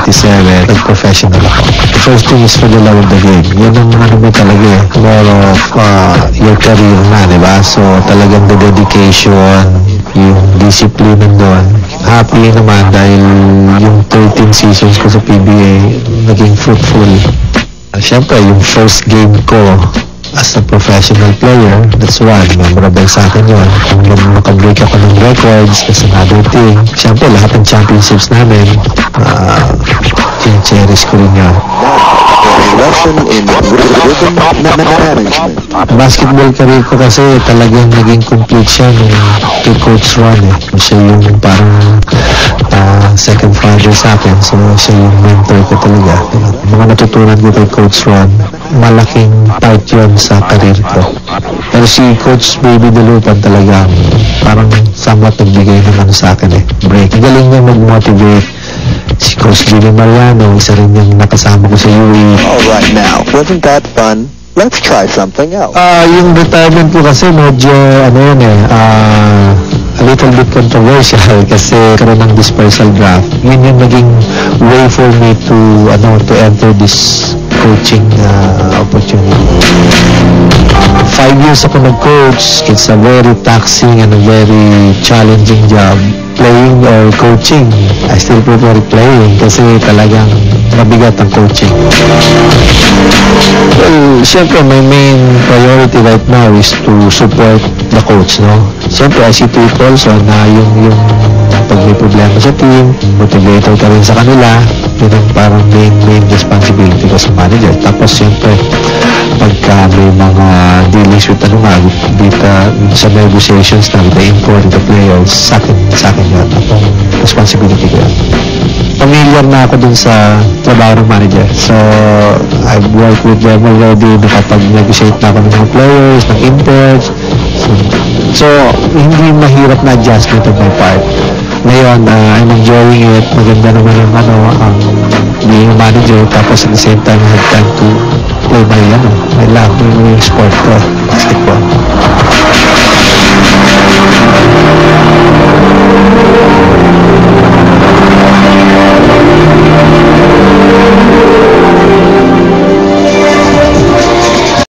87, nag-professional ako. The first thing is for the love of the game. Yan ang ano mo talaga eh. More of your career na, di ba? So, talagang the dedication, yung discipline nandun. Happy naman dahil yung 13 seasons ko sa PBA naging fruitful. Siyempre, yung first game ko as a professional player, that's one. Memorable sa akin yun. Kung makabreak ako ng records, that's another thing. Siyempre, lahat ng championships namin, cherish ko rin yun. Lesson in rhythm management. Basketball career ko kasi talagang naging complete siya nung kay Coach Ron eh. Siya yung parang second father sa akin. So, siya yung mentor ko talaga. Mga natutunan ko kay Coach Ron, malaking part yun sa career ko. Pero si Coach Baby Delupan talaga parang somewhat nagbigay ng ano sa akin eh. Break. Galing niya mag-motivate. Si Coach Jimmy Mariano, isa rin yung nakasama ko sa UE. Alright now, wasn't that fun? Let's try something else. Yung retirement ko kasi medyo, ano yun eh, a little bit controversial kasi karoon ng dispersal draft. Yun yung naging way for me to enter this coaching opportunity. 5 years ako nag-coach. It's a very taxing and a very challenging job. Playing or coaching, I still prefer playing kasi talagang mabigat ang coaching. Well, siyempre, my main priority right now is to support the coach, no? Siyempre, I see people so na yung pag may problema sa team, motivator ka rin sa kanila, yun ang parang main responsibility ko sa manager. Tapos, siyempre, pagka may mga dealings with sa negotiations na with the import, the players, sa akin yun. Itong responsibility ko yun. Familiar na ako dun sa trabaho ng manager. So, I've worked with them already. Nakapag-negotiate na ako ng mga players, ng imports. So, hindi mahirap na adjustment on my part. Ngayon, I'm enjoying it. Maganda naman ang being a manager. Tapos at the same time, I have time to play my love, yung sport ko, basketball.